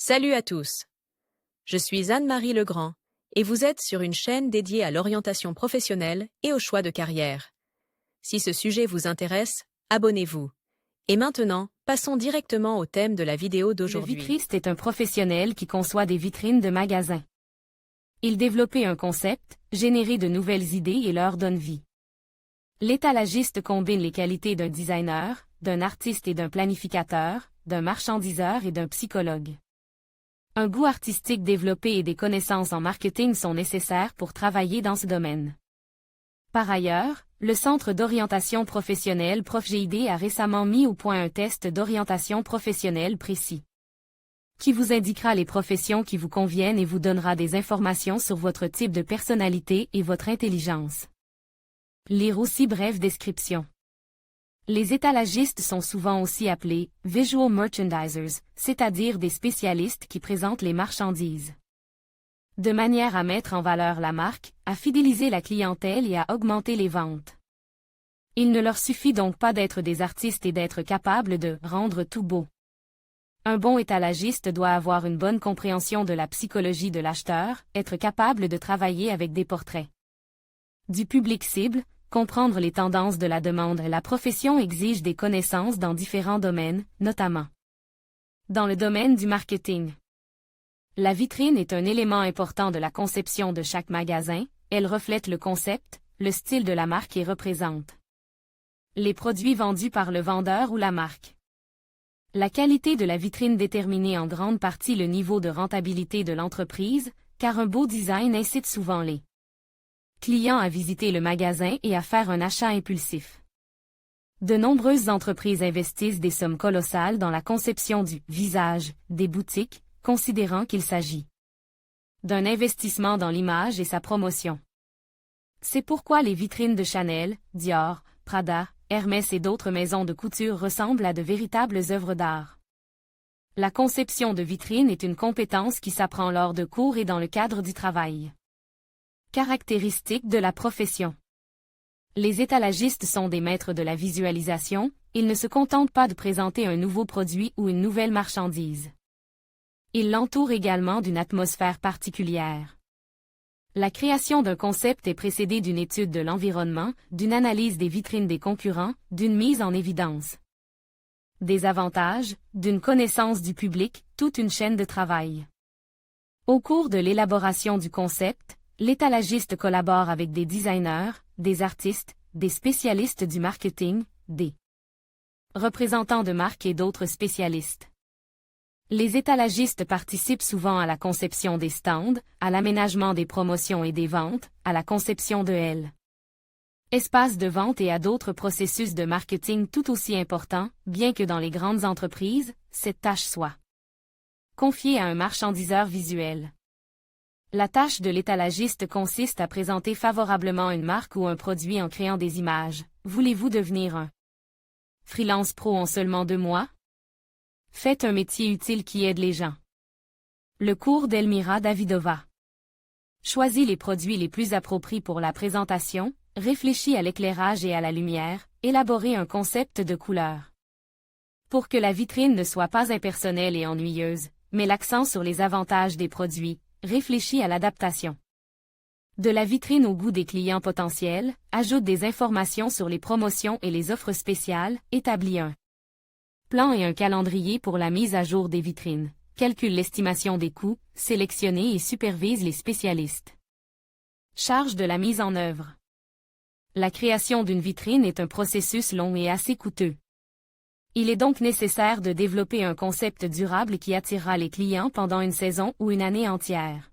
Salut à tous. Je suis Anne-Marie Legrand et vous êtes sur une chaîne dédiée à l'orientation professionnelle et au choix de carrière. Si ce sujet vous intéresse, abonnez-vous. Et maintenant, passons directement au thème de la vidéo d'aujourd'hui. Le vitriste est un professionnel qui conçoit des vitrines de magasins. Il développe un concept, génère de nouvelles idées et leur donne vie. L'étalagiste combine les qualités d'un designer, d'un artiste et d'un planificateur, d'un marchandiseur et d'un psychologue. Un goût artistique développé et des connaissances en marketing sont nécessaires pour travailler dans ce domaine. Par ailleurs, le Centre d'orientation professionnelle ProfGID a récemment mis au point un test d'orientation professionnelle précis, qui vous indiquera les professions qui vous conviennent et vous donnera des informations sur votre type de personnalité et votre intelligence. Lire aussi brève description. Les étalagistes sont souvent aussi appelés « visual merchandisers », c'est-à-dire des spécialistes qui présentent les marchandises. De manière à mettre en valeur la marque, à fidéliser la clientèle et à augmenter les ventes. Il ne leur suffit donc pas d'être des artistes et d'être capables de « rendre tout beau ». Un bon étalagiste doit avoir une bonne compréhension de la psychologie de l'acheteur, être capable de travailler avec des portraits du public cible, comprendre les tendances de la demande. La profession exige des connaissances dans différents domaines, notamment dans le domaine du marketing. La vitrine est un élément important de la conception de chaque magasin, elle reflète le concept, le style de la marque et représente les produits vendus par le vendeur ou la marque. La qualité de la vitrine détermine en grande partie le niveau de rentabilité de l'entreprise, car un beau design incite souvent les clients à visiter le magasin et à faire un achat impulsif. De nombreuses entreprises investissent des sommes colossales dans la conception du visage des boutiques, considérant qu'il s'agit d'un investissement dans l'image et sa promotion. C'est pourquoi les vitrines de Chanel, Dior, Prada, Hermès et d'autres maisons de couture ressemblent à de véritables œuvres d'art. La conception de vitrines est une compétence qui s'apprend lors de cours et dans le cadre du travail. Caractéristiques de la profession. Les étalagistes sont des maîtres de la visualisation, ils ne se contentent pas de présenter un nouveau produit ou une nouvelle marchandise. Ils l'entourent également d'une atmosphère particulière. La création d'un concept est précédée d'une étude de l'environnement, d'une analyse des vitrines des concurrents, d'une mise en évidence des avantages, d'une connaissance du public, toute une chaîne de travail. Au cours de l'élaboration du concept, l'étalagiste collabore avec des designers, des artistes, des spécialistes du marketing, des représentants de marques et d'autres spécialistes. Les étalagistes participent souvent à la conception des stands, à l'aménagement des promotions et des ventes, à la conception de espaces de vente et à d'autres processus de marketing tout aussi importants, bien que dans les grandes entreprises, cette tâche soit confiée à un marchandiseur visuel. La tâche de l'étalagiste consiste à présenter favorablement une marque ou un produit en créant des images. Voulez-vous devenir un freelance pro en seulement 2 mois? Faites un métier utile qui aide les gens. Le cours d'Elmira Davidova. Choisis les produits les plus appropriés pour la présentation, réfléchis à l'éclairage et à la lumière, élaborez un concept de couleur. Pour que la vitrine ne soit pas impersonnelle et ennuyeuse, mets l'accent sur les avantages des produits. Réfléchis à l'adaptation de la vitrine au goût des clients potentiels, ajoute des informations sur les promotions et les offres spéciales, établis un plan et un calendrier pour la mise à jour des vitrines, calcule l'estimation des coûts, sélectionnez et supervise les spécialistes. Charge de la mise en œuvre. La création d'une vitrine est un processus long et assez coûteux. Il est donc nécessaire de développer un concept durable qui attirera les clients pendant une saison ou une année entière.